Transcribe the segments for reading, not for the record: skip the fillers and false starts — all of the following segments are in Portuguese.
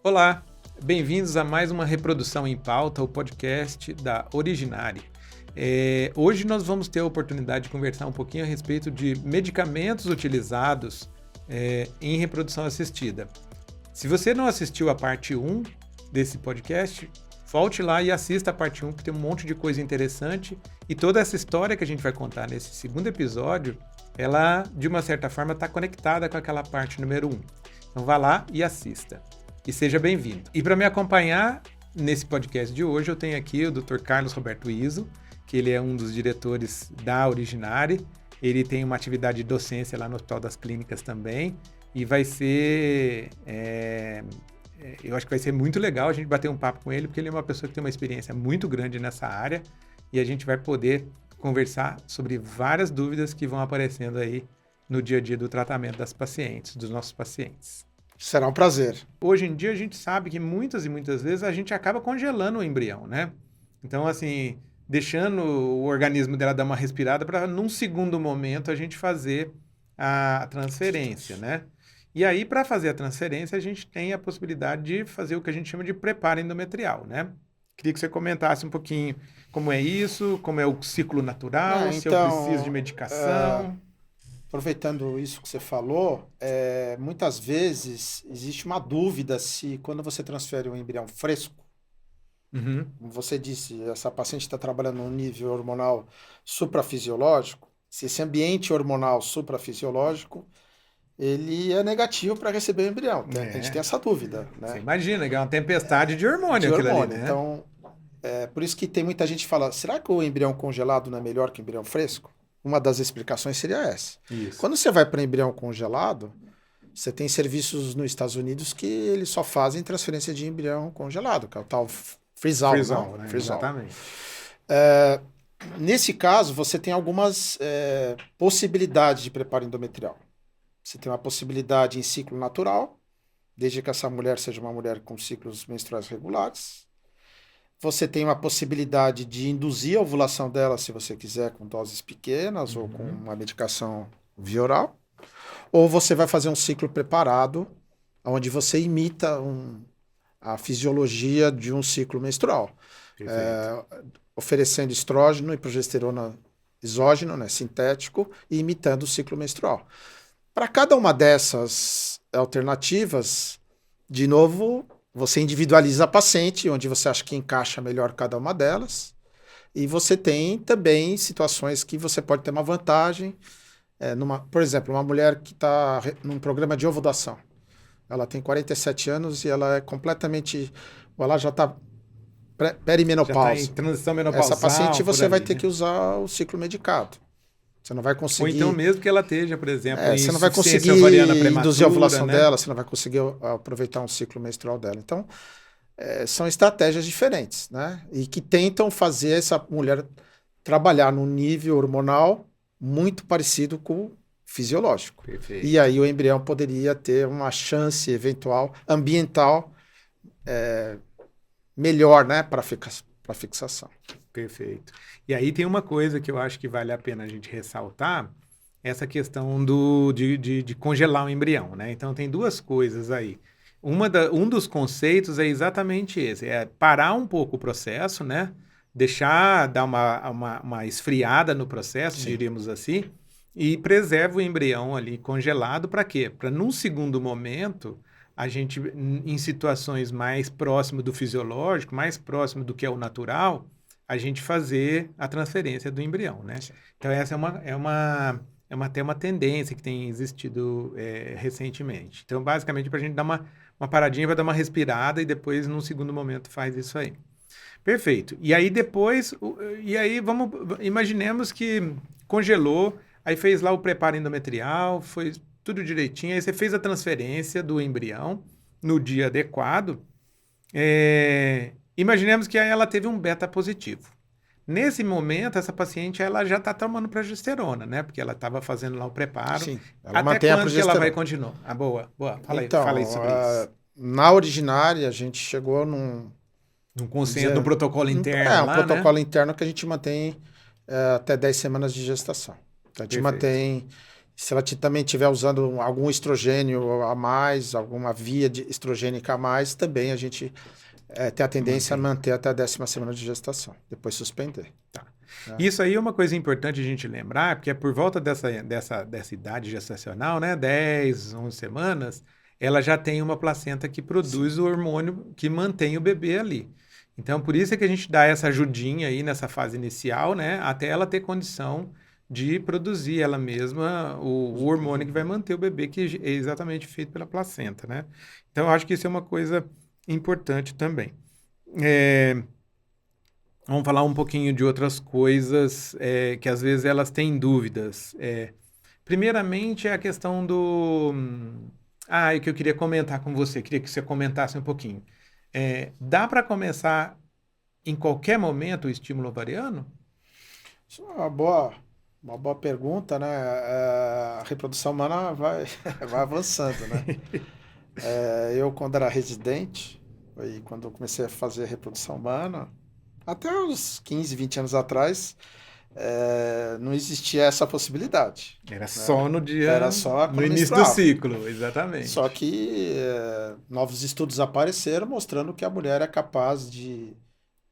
Olá, bem-vindos a mais uma Reprodução em Pauta, o podcast da Originari. Hoje nós vamos ter a oportunidade de conversar um pouquinho a respeito de medicamentos utilizados em reprodução assistida. Se você não assistiu a parte 1 desse podcast, volte lá e assista a parte 1, que tem um monte de coisa interessante, e toda essa história que a gente vai contar nesse segundo episódio, ela, de uma certa forma, está conectada com aquela parte número 1. Então vá lá e assista. E seja bem-vindo. E para me acompanhar nesse podcast de hoje, eu tenho aqui o Dr. Carlos Roberto Izzo, que ele é um dos diretores da Originari. Ele tem uma atividade de docência lá no Hospital das Clínicas também. E vai ser... eu acho que vai ser muito legal a gente bater um papo com ele, porque ele é uma pessoa que tem uma experiência muito grande nessa área. E a gente vai poder conversar sobre várias dúvidas que vão aparecendo aí no dia a dia do tratamento das pacientes, dos nossos pacientes. Será um prazer. Hoje em dia a gente sabe que muitas e muitas vezes a gente acaba congelando o embrião, né? Então, assim, deixando o organismo dela dar uma respirada para, num segundo momento, a gente fazer a transferência, né? E aí, para fazer a transferência, a gente tem a possibilidade de fazer o que a gente chama de preparo endometrial, né? Queria que você comentasse um pouquinho como é isso, como é o ciclo natural, se eu preciso de medicação... Aproveitando isso que você falou, muitas vezes existe uma dúvida se quando você transfere um embrião fresco, como você disse, essa paciente está trabalhando num nível hormonal suprafisiológico, se esse ambiente hormonal suprafisiológico, ele é negativo para receber o embrião. A gente tem essa dúvida. Né? Você imagina que é uma tempestade de hormônio aquilo ali, né? Então, por isso que tem muita gente que fala, será que o embrião congelado não é melhor que o embrião fresco? Uma das explicações seria essa. Isso. Quando você vai para embrião congelado, você tem serviços nos Estados Unidos que eles só fazem transferência de embrião congelado, que é o tal freeze-out. Né? Exatamente. Nesse caso, você tem algumas possibilidades de preparo endometrial. Você tem uma possibilidade em ciclo natural, desde que essa mulher seja uma mulher com ciclos menstruais regulares. Você tem uma possibilidade de induzir a ovulação dela, se você quiser, com doses pequenas ou com uma medicação via oral. Ou você vai fazer um ciclo preparado, onde você imita a fisiologia de um ciclo menstrual. Oferecendo estrógeno e progesterona exógeno, né, sintético, e imitando o ciclo menstrual. Para cada uma dessas alternativas, de novo... Você individualiza a paciente, onde você acha que encaixa melhor cada uma delas. E você tem também situações que você pode ter uma vantagem. Por exemplo, uma mulher que está num programa de ovulação. Ela tem 47 anos e ela é completamente... Ela já está perimenopausa. Já está em transição menopausal. Essa paciente você vai ter que usar o ciclo medicado. Você não vai conseguir... Ou então mesmo que ela esteja, por exemplo, você não vai conseguir induzir a ovulação dela, você não vai conseguir aproveitar um ciclo menstrual dela. Então, são estratégias diferentes, né? E que tentam fazer essa mulher trabalhar num nível hormonal muito parecido com o fisiológico. Perfeito. E aí o embrião poderia ter uma chance eventual ambiental melhor, né, para fixação. Perfeito. E aí tem uma coisa que eu acho que vale a pena a gente ressaltar, essa questão de congelar o embrião, né? Então tem duas coisas aí. Um dos conceitos é exatamente esse, é parar um pouco o processo, né? Dar uma esfriada no processo, Sim. diríamos assim, e preserva o embrião ali congelado para quê? Para num segundo momento, a gente, em situações mais próximas do fisiológico, mais próximo do que é o natural, a gente fazer a transferência do embrião, né? Sim. Então essa é até uma tendência que tem existido recentemente. Então, basicamente, para a gente dar uma paradinha, vai dar uma respirada e depois, num segundo momento, faz isso aí. Perfeito. E aí depois, imaginemos que congelou, aí fez lá o preparo endometrial, foi tudo direitinho, aí você fez a transferência do embrião no dia adequado, imaginemos que ela teve um beta positivo. Nesse momento, essa paciente ela já está tomando progesterona, né? Porque ela estava fazendo lá o preparo. Sim, ela até mantém a quando que progesterona. ela vai continuar? Boa. Fala aí sobre isso. Na Originari, a gente chegou num consenso, num protocolo interno um protocolo interno que a gente mantém até 10 semanas de gestação. Então, a gente mantém Se ela também estiver usando algum estrogênio a mais, alguma via estrogênica a mais, também a gente tem a tendência a manter até a 10ª semana de gestação, depois suspender. Tá. Isso aí é uma coisa importante a gente lembrar, porque é por volta dessa idade gestacional, né, 10, 11 semanas, ela já tem uma placenta que produz o hormônio que mantém o bebê ali. Então, por isso é que a gente dá essa ajudinha aí nessa fase inicial, né, até ela ter condição de produzir ela mesma o hormônio que vai manter o bebê, que é exatamente feito pela placenta, né? Então, eu acho que isso é uma coisa importante também. Vamos falar um pouquinho de outras coisas que às vezes elas têm dúvidas. Primeiramente, é a questão do... o que eu queria comentar com você, queria que você comentasse um pouquinho. Dá para começar em qualquer momento o estímulo ovariano? Isso é uma boa pergunta, né? A reprodução humana vai avançando, né? Eu, quando era residente, e quando eu comecei a fazer reprodução humana, até uns 15, 20 anos atrás, não existia essa possibilidade. Era só no dia... Era só no início do ciclo, exatamente. Só que novos estudos apareceram mostrando que a mulher é capaz de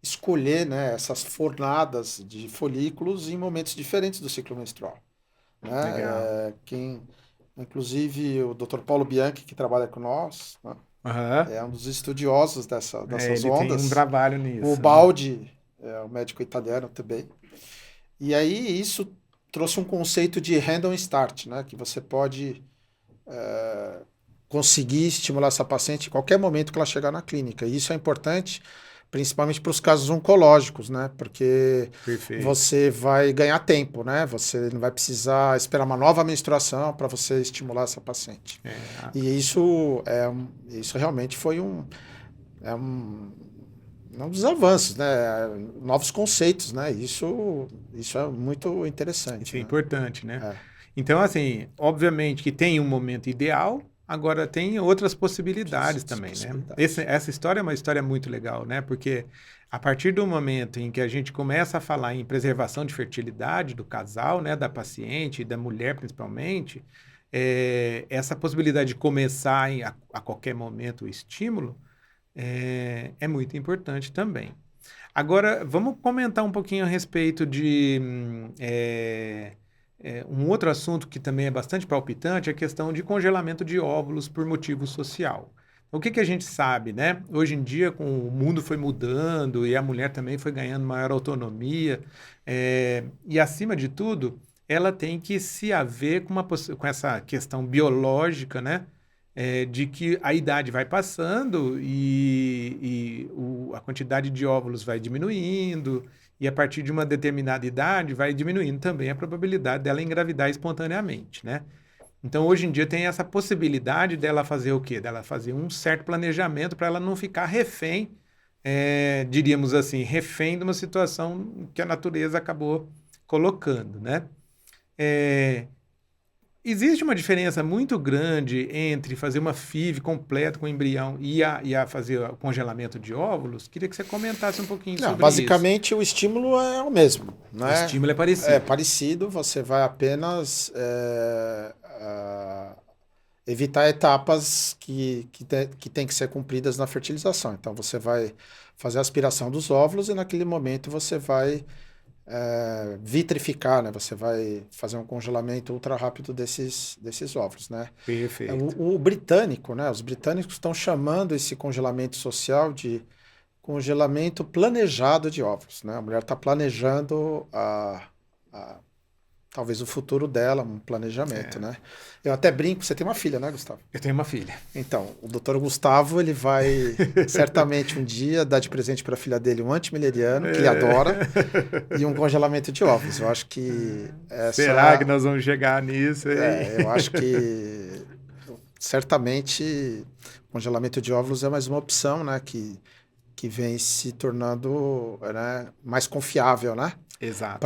escolher, né, essas fornadas de folículos em momentos diferentes do ciclo menstrual. Né? Legal. Inclusive o Dr. Paulo Bianchi, que trabalha com nós, né? É um dos estudiosos dessas ele ondas. Tem um trabalho nisso. O Baldi, o médico italiano também. E aí isso trouxe um conceito de random start, né? Que você pode conseguir estimular essa paciente em qualquer momento que ela chegar na clínica. E isso é importante, principalmente para os casos oncológicos, né? Porque você vai ganhar tempo, né? Você não vai precisar esperar uma nova menstruação para você estimular essa paciente. E isso realmente foi um dos avanços, né? Novos conceitos, né? Isso é muito interessante. Isso é importante, né? Então, assim, obviamente que tem um momento ideal. Agora, tem outras possibilidades também, né? Essa história é uma história muito legal, né? Porque a partir do momento em que a gente começa a falar em preservação de fertilidade do casal, né? Da paciente e da mulher, principalmente, essa possibilidade de começar a qualquer momento o estímulo é muito importante também. Agora, vamos comentar um pouquinho a respeito de... um outro assunto que também é bastante palpitante é a questão de congelamento de óvulos por motivo social. O que a gente sabe, né? Hoje em dia, com o mundo foi mudando e a mulher também foi ganhando maior autonomia, e acima de tudo, ela tem que se haver com essa questão biológica, né? De que a idade vai passando e a quantidade de óvulos vai diminuindo, e a partir de uma determinada idade vai diminuindo também a probabilidade dela engravidar espontaneamente, né? Então, hoje em dia tem essa possibilidade dela fazer o quê? Dela fazer um certo planejamento para ela não ficar refém, diríamos assim, refém de uma situação que a natureza acabou colocando, né? Existe uma diferença muito grande entre fazer uma FIV completa com embrião e a fazer o congelamento de óvulos? Queria que você comentasse um pouquinho sobre basicamente, isso. O estímulo é o mesmo. Né? O estímulo é parecido. É parecido, você vai apenas evitar etapas que tem que ser cumpridas na fertilização. Então, você vai fazer a aspiração dos óvulos e naquele momento você vai vitrificar, né? Você vai fazer um congelamento ultra rápido desses óvulos, né? Perfeito. O britânico, né? Os britânicos estão chamando esse congelamento social de congelamento planejado de óvulos, né? A mulher está planejando talvez o futuro dela, um planejamento, né? Eu até brinco, você tem uma filha, né, Gustavo? Eu tenho uma filha. Então, o doutor Gustavo, ele vai certamente um dia dar de presente para a filha dele um antimileriano, que ele adora, e um congelamento de óvulos. Eu acho que Será que nós vamos chegar nisso? Eu acho que certamente o congelamento de óvulos é mais uma opção, né, que vem se tornando, né, mais confiável, né? Exato.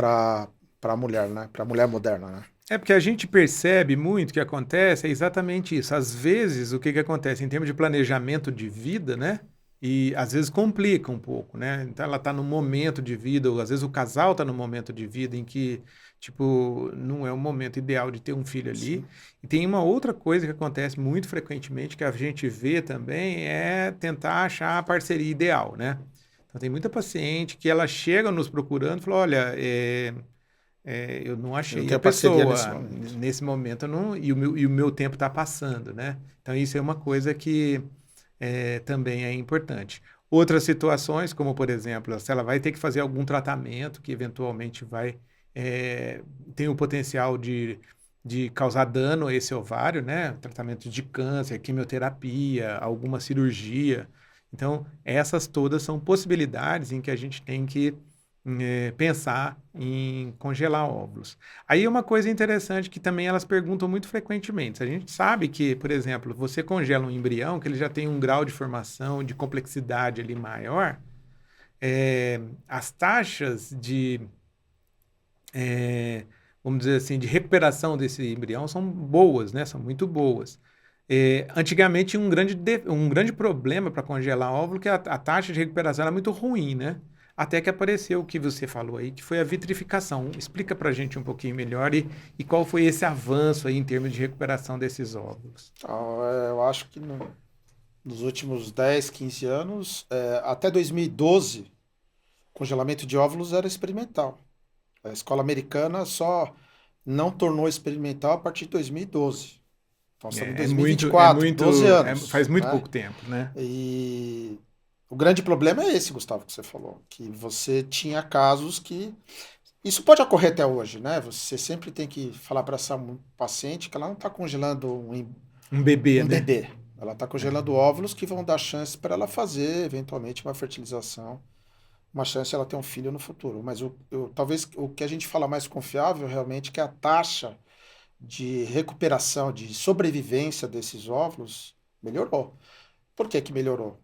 Para a mulher, né? Para a mulher moderna, né? Porque a gente percebe muito que acontece exatamente isso. Às vezes, o que acontece em termos de planejamento de vida, né? e às vezes complica um pouco, né? Então ela está no momento de vida, ou às vezes o casal está no momento de vida em que, tipo, não é o momento ideal de ter um filho ali. Sim. E tem uma outra coisa que acontece muito frequentemente, que a gente vê também, é tentar achar a parceria ideal, né? Então tem muita paciente que ela chega nos procurando e fala, olha, eu não Eu não achei a tenho parceria nesse pessoa momento. nesse momento, eu não, e o meu tempo está passando, né? Então isso é uma coisa que também é importante. Outras situações, como por exemplo, se ela vai ter que fazer algum tratamento que eventualmente tem o potencial de causar dano a esse ovário, né? Tratamento de câncer, quimioterapia, alguma cirurgia. Então, essas todas são possibilidades em que a gente tem que pensar em congelar óvulos. Aí uma coisa interessante que também elas perguntam muito frequentemente. A gente sabe que, por exemplo, você congela um embrião que ele já tem um grau de formação, de complexidade ali maior, as taxas vamos dizer assim, de recuperação desse embrião são boas, né? São muito boas. Antigamente, um grande problema para congelar óvulo é que a taxa de recuperação era muito ruim, né? Até que apareceu o que você falou aí, que foi a vitrificação. Explica para a gente um pouquinho melhor e qual foi esse avanço aí em termos de recuperação desses óvulos. Então, eu acho que nos últimos 10, 15 anos, até 2012, congelamento de óvulos era experimental. A escola americana só não tornou experimental a partir de 2012. Então, estamos em É muito, é 2024, 12 muito, faz anos, muito né? pouco tempo, né? E o grande problema é esse, Gustavo, que você falou, que você tinha casos que isso pode ocorrer até hoje, né? Você sempre tem que falar para essa paciente que ela não está congelando Um bebê, um né? bebê. Ela está congelando óvulos que vão dar chance para ela fazer, eventualmente, uma fertilização, uma chance de ela ter um filho no futuro. Mas talvez o que a gente fala mais confiável realmente é que a taxa de recuperação, de sobrevivência desses óvulos melhorou. Por que que melhorou?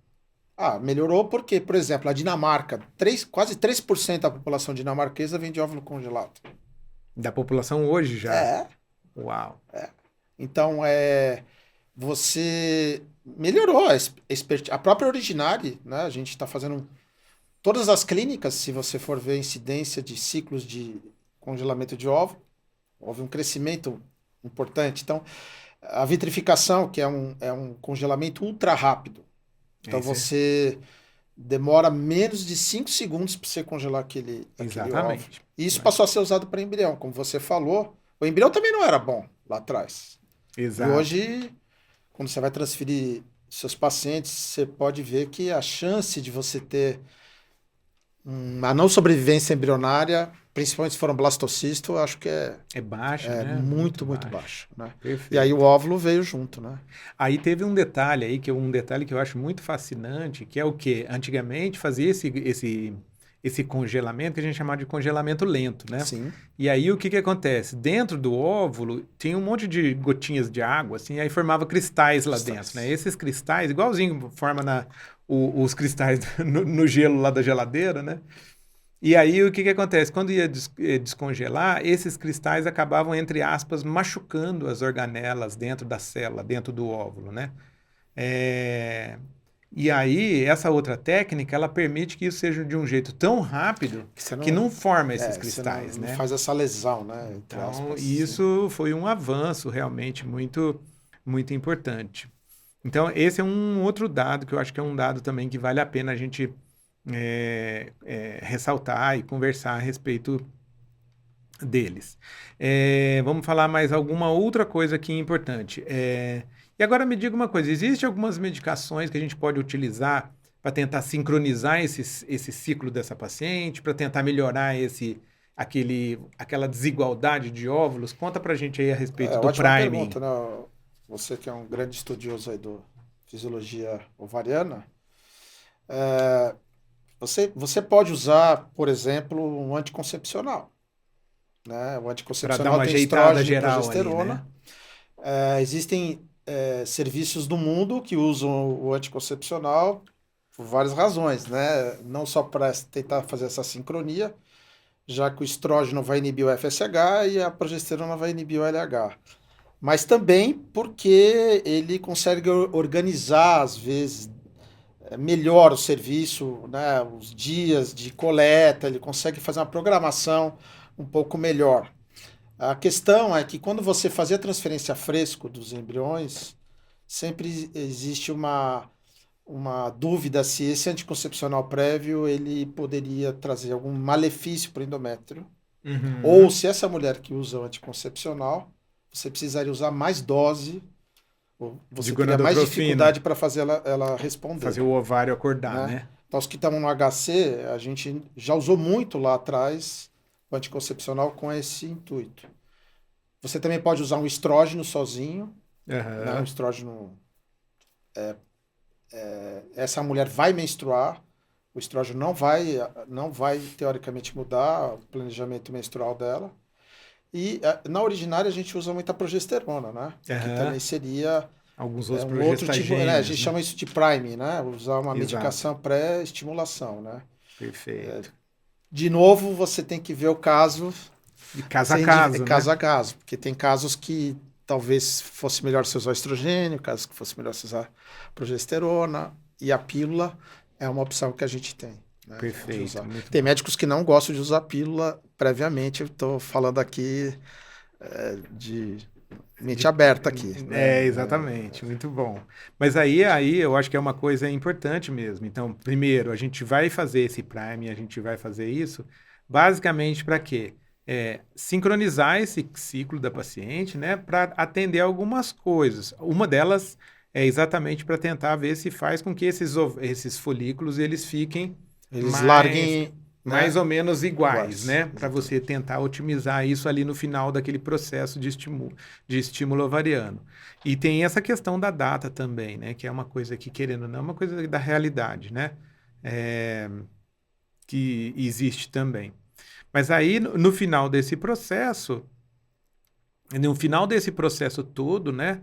Melhorou porque, por exemplo, a Dinamarca, quase 3% da população dinamarquesa vem de óvulo congelado. Da população hoje já. É, Uau. então você melhorou a própria Originari, né? A gente está fazendo todas as clínicas, se você for ver a incidência de ciclos de congelamento de óvulo, houve um crescimento importante. Então, a vitrificação, que é um congelamento ultra rápido. Então, Esse você demora menos de 5 segundos para você congelar aquele óvulo. Exatamente. E isso passou a ser usado para embrião, como você falou. O embrião também não era bom lá atrás. E Exato. hoje, quando você vai transferir seus pacientes, você pode ver que a chance de você ter uma não sobrevivência embrionária, principalmente se for um blastocisto, eu acho que É baixo, é né? muito, muito baixo, né? Perfeito. E aí o óvulo veio junto, né? Aí teve um detalhe aí, que é um detalhe que eu acho muito fascinante, que é o quê? Antigamente fazia esse congelamento que a gente chamava de congelamento lento, né? Sim. E aí o que que acontece? Dentro do óvulo tinha um monte de gotinhas de água, assim, aí formava cristais lá dentro, né? Esses cristais, igualzinho forma os cristais no gelo lá da geladeira, né? E aí o que que acontece? Quando ia descongelar, esses cristais acabavam, entre aspas, machucando as organelas dentro da célula, dentro do óvulo, né? É, E aí, essa outra técnica, ela permite que isso seja de um jeito tão rápido Você que não forma esses você cristais, não né? faz essa lesão, né? Entre Então, aspas. isso foi um avanço realmente muito, muito importante. Então, esse é um outro dado que eu acho que é um dado também que vale a pena a gente ressaltar e conversar a respeito deles. Vamos falar mais alguma outra coisa aqui importante. E agora me diga uma coisa: existem algumas medicações que a gente pode utilizar para tentar sincronizar esse ciclo dessa paciente, para tentar melhorar aquela desigualdade de óvulos? Conta pra gente aí a respeito do Ótima priming. pergunta, né? Você que é um grande estudioso aí do fisiologia ovariana, você pode usar, por exemplo, um anticoncepcional, né? O Para dar anticoncepcional uma tem ajeitada estrógeno e geral aí, progesterona. né? Existem serviços do mundo que usam o anticoncepcional por várias razões, né? Não só para tentar fazer essa sincronia, já que o estrógeno vai inibir o FSH e a progesterona vai inibir o LH. Mas também porque ele consegue organizar, às vezes, melhora o serviço, né, os dias de coleta, ele consegue fazer uma programação um pouco melhor. A questão é que quando você fazia a transferência a fresco dos embriões, sempre existe uma dúvida se esse anticoncepcional prévio ele poderia trazer algum malefício para o endométrio, ou se essa mulher que usa o anticoncepcional, você precisaria usar mais dose, ou você teria mais dificuldade para fazer ela responder. Fazer o ovário acordar, né? Então, os que estavam no HC, a gente já usou muito lá atrás o anticoncepcional com esse intuito. Você também pode usar um estrógeno sozinho, né? O estrógeno, essa mulher vai menstruar, o estrógeno não vai teoricamente mudar o planejamento menstrual dela. E na originária a gente usa muita progesterona, né? Que também seria alguns outros um outro tipo, né? A gente né? chama isso de prime, né? Usar uma medicação pré-estimulação, né? Perfeito. De novo, você tem que ver o caso de caso a caso, né? Caso a caso, porque tem casos que talvez fosse melhor você usar estrogênio, casos que fosse melhor você usar progesterona, e a pílula é uma opção que a gente tem. Né, perfeito. Tem médicos que não gostam de usar pílula previamente, eu estou falando aqui de mente aberta aqui. Né? Exatamente, muito bom. Mas aí eu acho que é uma coisa importante mesmo. Então, primeiro, a gente vai fazer esse prime, a gente vai fazer isso basicamente para quê? Sincronizar esse ciclo da paciente, né, para atender algumas coisas. Uma delas é exatamente para tentar ver se faz com que esses folículos eles fiquem larguem mais ou menos iguais, né? Para você tentar otimizar isso ali no final daquele processo de estímulo ovariano. E tem essa questão da data também, né? Que é uma coisa que, querendo ou não, é uma coisa da realidade, né? Que existe também. Mas aí, no final desse processo todo, né?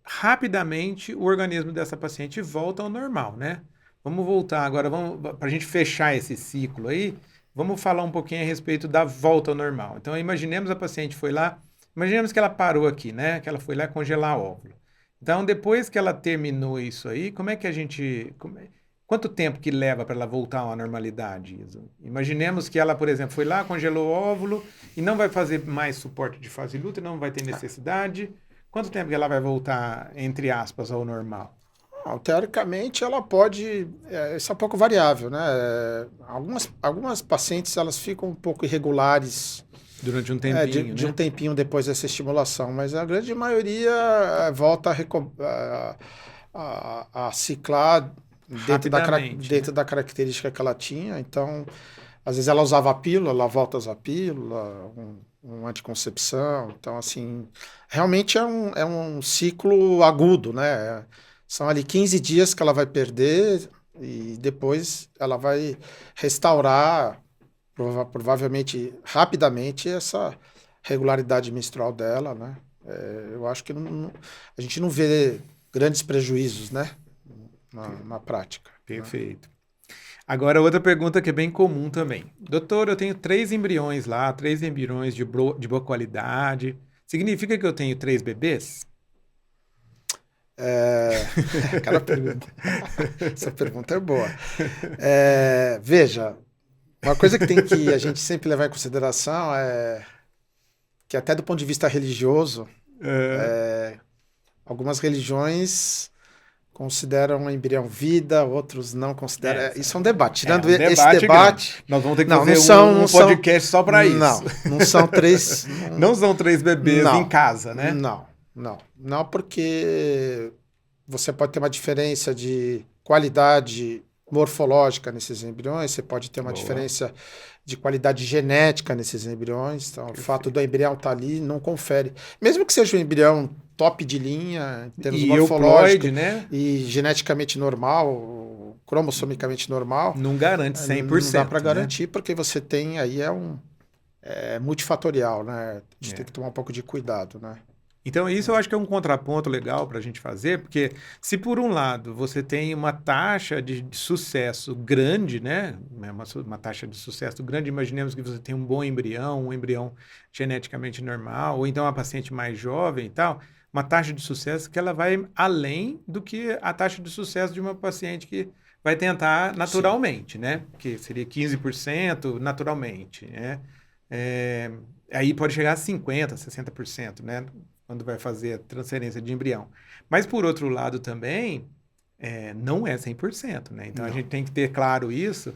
Rapidamente, o organismo dessa paciente volta ao normal, né? Vamos voltar agora, para a gente fechar esse ciclo aí, vamos falar um pouquinho a respeito da volta ao normal. Então, imaginemos a paciente foi lá, imaginemos que ela parou aqui, né? Que ela foi lá congelar óvulo. Então, depois que ela terminou isso aí, como é que a gente... Quanto tempo que leva para ela voltar à normalidade, Isa? Imaginemos que ela, por exemplo, foi lá, congelou o óvulo e não vai fazer mais suporte de fase luta, não vai ter necessidade. Quanto tempo que ela vai voltar, entre aspas, ao normal? Teoricamente, ela pode... isso é um pouco variável, né? Algumas pacientes, elas ficam um pouco irregulares... Durante um tempinho, de um tempinho depois dessa estimulação, mas a grande maioria volta a ciclar dentro da característica que ela tinha. Então, às vezes ela usava a pílula, ela volta a usar a pílula, um anticoncepção. Então, assim, realmente é um ciclo agudo, né? São ali 15 dias que ela vai perder e depois ela vai restaurar, provavelmente, rapidamente, essa regularidade menstrual dela, né? Eu acho que a gente não vê grandes prejuízos, né? Na prática. Perfeito. Né? Agora, outra pergunta que é bem comum também. Doutor, eu tenho 3 embriões lá, 3 embriões de boa qualidade. Significa que eu tenho 3 bebês? Aquela pergunta. Essa pergunta é boa. Veja, uma coisa que a gente sempre levar em consideração é que até do ponto de vista religioso, algumas religiões consideram o embrião vida, outros não consideram. Isso é um debate. Tirando esse debate... Grande. Nós vamos ter que fazer um podcast só para isso. Não são 3... não são 3 bebês em casa, né? Não, porque você pode ter uma diferença de qualidade morfológica nesses embriões, você pode ter uma diferença de qualidade genética nesses embriões. Então, o fato do embrião estar ali não confere. Mesmo que seja um embrião top de linha, em termos morfológicos, né? E geneticamente normal, cromossomicamente normal, não garante 100%. Não dá para garantir, porque você tem aí multifatorial, né? A gente tem que tomar um pouco de cuidado, né? Então, isso eu acho que é um contraponto legal para a gente fazer, porque se por um lado você tem uma taxa de sucesso grande, né? Uma taxa de sucesso grande, imaginemos que você tem um bom embrião, um embrião geneticamente normal, ou então uma paciente mais jovem e tal, uma taxa de sucesso que ela vai além do que a taxa de sucesso de uma paciente que vai tentar naturalmente, né? Que seria 15% naturalmente, né? Aí pode chegar a 50%, 60%, né? Quando vai fazer a transferência de embrião. Mas, por outro lado, também, não é 100%, né? Então, a gente tem que ter claro isso,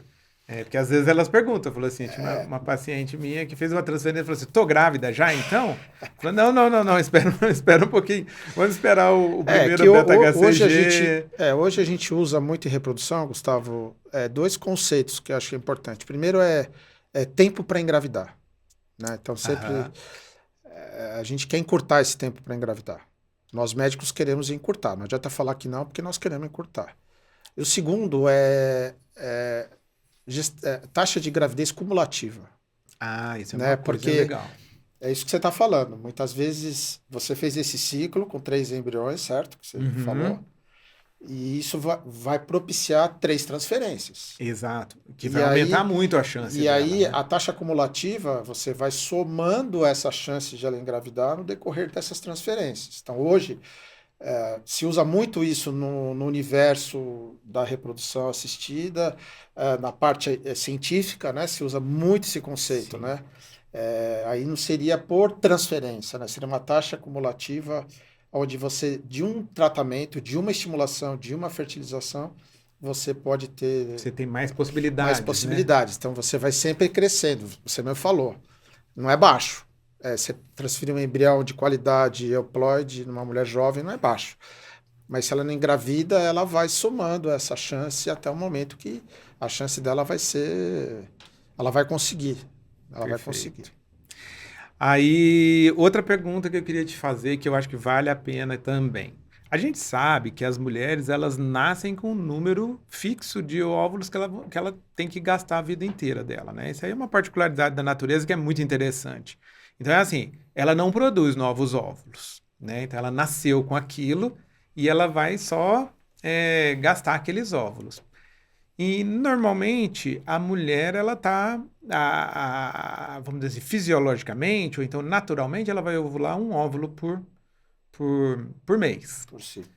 porque às vezes elas perguntam, falou assim, tinha uma paciente minha que fez uma transferência e falou assim, tô grávida já, então? Falou, não, espera um pouquinho, vamos esperar o primeiro beta-HCG. Hoje a gente usa muito em reprodução, Gustavo, dois conceitos que eu acho que é importante. Primeiro é tempo para engravidar, né? Então, sempre a gente quer encurtar esse tempo para engravidar. Nós médicos queremos encurtar, não adianta falar que não, porque nós queremos encurtar. E o segundo taxa de gravidez cumulativa. Isso é uma coisa legal. É isso que você está falando. Muitas vezes você fez esse ciclo com 3 embriões, certo? Que você falou. E isso vai propiciar 3 transferências. Exato. Que vai aumentar muito a chance E dela, aí, né? a taxa acumulativa, você vai somando essa chance de ela engravidar no decorrer dessas transferências. Então, hoje, se usa muito isso no universo da reprodução assistida, na parte científica, né? Se usa muito esse conceito, né? Aí não seria por transferência, né? Seria uma taxa acumulativa onde você, de um tratamento, de uma estimulação, de uma fertilização, você pode ter... Você tem mais possibilidades, mais possibilidades. Né? Então, você vai sempre crescendo. Você mesmo falou. Não é baixo. Você transferir um embrião de qualidade euploide numa mulher jovem não é baixo. Mas se ela não engravida, ela vai somando essa chance até o momento que a chance dela vai ser... Ela vai conseguir. Ela vai conseguir. Aí, outra pergunta que eu queria te fazer, que eu acho que vale a pena também. A gente sabe que as mulheres, elas nascem com um número fixo de óvulos que ela tem que gastar a vida inteira dela, né? Isso aí é uma particularidade da natureza que é muito interessante. Então, é assim, ela não produz novos óvulos, né? Então, ela nasceu com aquilo e ela vai só gastar aqueles óvulos. E, normalmente, a mulher, ela está, vamos dizer assim, fisiologicamente, ou então naturalmente, ela vai ovular um óvulo por mês. Por ciclo.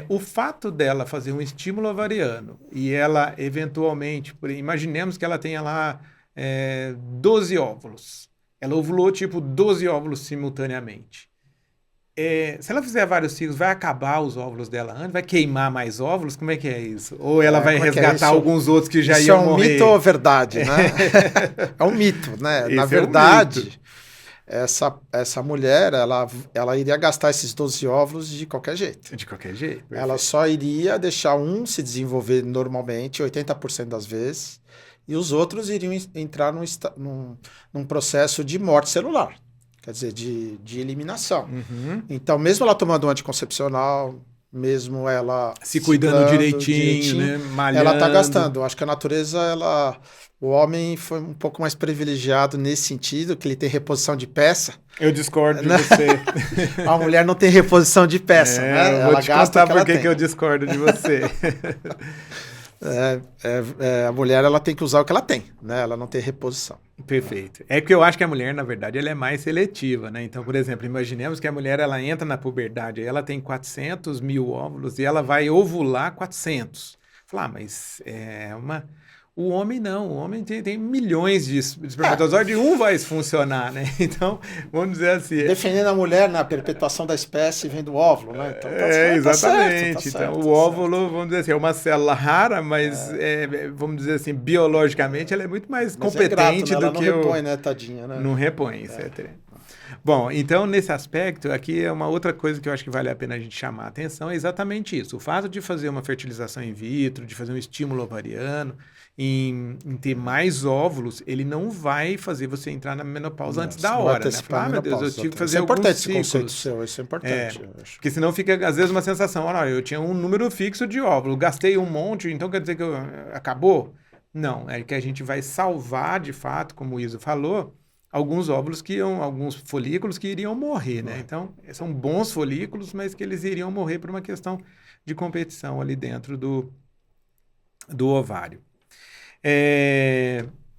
O fato dela fazer um estímulo ovariano e ela, eventualmente, imaginemos que ela tenha lá 12 óvulos. Ela ovulou, 12 óvulos simultaneamente. Se ela fizer vários ciclos, vai acabar os óvulos dela antes? Vai queimar mais óvulos? Como é que é isso? Ou ela vai resgatar alguns outros que já iam morrer? Isso é um mito ou verdade, né? É um mito, né? Na verdade, essa mulher, ela iria gastar esses 12 óvulos de qualquer jeito. De qualquer jeito. Perfeito. Ela só iria deixar um se desenvolver normalmente, 80% das vezes, e os outros iriam entrar num processo de morte celular. Quer dizer, de eliminação. Uhum. Então, mesmo ela tomando um anticoncepcional, mesmo ela... Se cuidando direitinho, né? Malhando. Ela está gastando. Acho que a natureza, o homem foi um pouco mais privilegiado nesse sentido, que ele tem reposição de peça. Eu discordo de você. A mulher não tem reposição de peça, né? Ela te contar por que eu discordo de você. A mulher, ela tem que usar o que ela tem, né? Ela não tem reposição. Perfeito. É que eu acho que a mulher, na verdade, ela é mais seletiva, né? Então, por exemplo, imaginemos que a mulher, ela entra na puberdade, aí ela tem 400 mil óvulos e ela vai ovular 400. Falar, mas o homem não, o homem tem milhões de espermatozoides e um vai funcionar, né? Então, vamos dizer assim... Defendendo a mulher na perpetuação da espécie vem do óvulo, né? Então, exatamente. Tá certo, o óvulo, vamos dizer assim, é uma célula rara, mas, vamos dizer assim, biologicamente ela é muito mais competente né? do ela que... Ela não repõe, né, tadinha, né? Não repõe, isso Bom, então, nesse aspecto, aqui é uma outra coisa que eu acho que vale a pena a gente chamar a atenção, é exatamente isso. O fato de fazer uma fertilização in vitro, de fazer um estímulo ovariano, em ter mais óvulos, ele não vai fazer você entrar na menopausa antes da hora, né? Falar, meu Deus, eu tive que fazer alguns ciclos. Isso é importante, esse conceito seu, isso é importante. Porque senão fica, às vezes, uma sensação, olha, eu tinha um número fixo de óvulos, gastei um monte, então quer dizer que acabou? Não, é que a gente vai salvar, de fato, como o Iso falou, alguns óvulos alguns folículos que iriam morrer, né? Então, são bons folículos, mas que eles iriam morrer por uma questão de competição ali dentro do ovário.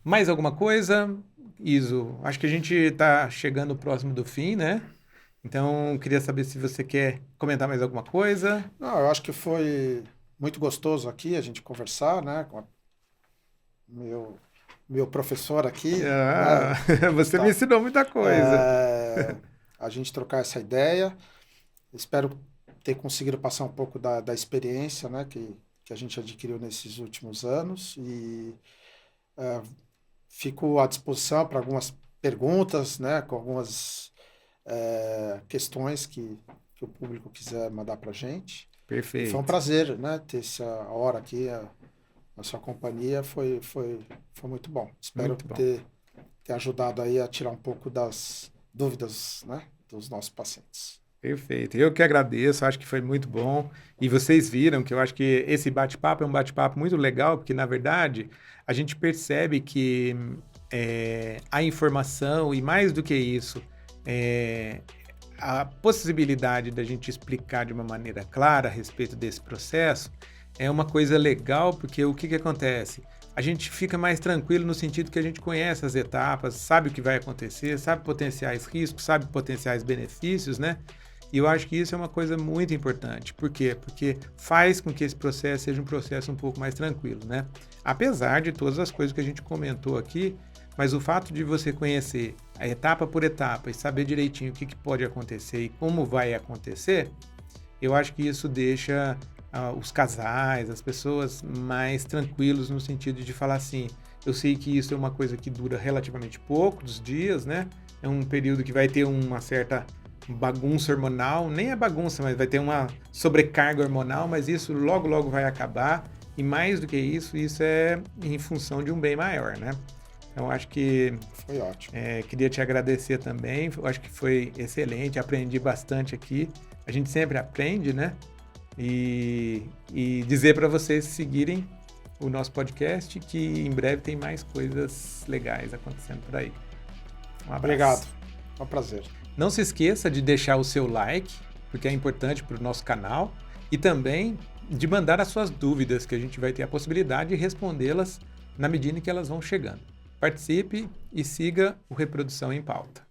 Mais alguma coisa, Iso? Acho que a gente está chegando próximo do fim, né? Então, queria saber se você quer comentar mais alguma coisa. Não, eu acho que foi muito gostoso aqui a gente conversar, né, com meu professor aqui, Ah, né, você me tá, ensinou muita coisa. a gente trocar essa ideia. Espero ter conseguido passar um pouco da experiência, né, que a gente adquiriu nesses últimos anos e é, fico à disposição para algumas perguntas, né, com algumas questões que o público quiser mandar para a gente. E foi um Perfeito. prazer, né, ter essa hora aqui, a sua companhia, foi muito bom. Espero Muito bom. ter ajudado aí a tirar um pouco das dúvidas, né, dos nossos pacientes. Perfeito. Eu que agradeço, acho que foi muito bom. E vocês viram que eu acho que esse bate-papo é um bate-papo muito legal, porque, na verdade, a gente percebe que a informação, e mais do que isso, é, a possibilidade da gente explicar de uma maneira clara a respeito desse processo é uma coisa legal, porque o que acontece? A gente fica mais tranquilo no sentido que a gente conhece as etapas, sabe o que vai acontecer, sabe potenciais riscos, sabe potenciais benefícios, né? E eu acho que isso é uma coisa muito importante. Por quê? Porque faz com que esse processo seja um processo um pouco mais tranquilo, né? Apesar de todas as coisas que a gente comentou aqui, mas o fato de você conhecer a etapa por etapa e saber direitinho o que pode acontecer e como vai acontecer, eu acho que isso deixa os casais, as pessoas mais tranquilos no sentido de falar assim, eu sei que isso é uma coisa que dura relativamente poucos dias, né? É um período que vai ter uma certa bagunça hormonal, nem é bagunça, mas vai ter uma sobrecarga hormonal, mas isso logo, logo vai acabar. E mais do que isso é em função de um bem maior, né? Então, acho que Foi ótimo. queria te agradecer também. Eu acho que foi excelente, aprendi bastante aqui. A gente sempre aprende, né? E dizer para vocês seguirem o nosso podcast, que em breve tem mais coisas legais acontecendo por aí. Um abraço. Obrigado. É um prazer. Não se esqueça de deixar o seu like, porque é importante para o nosso canal, e também de mandar as suas dúvidas, que a gente vai ter a possibilidade de respondê-las na medida em que elas vão chegando. Participe e siga o Reprodução em Pauta.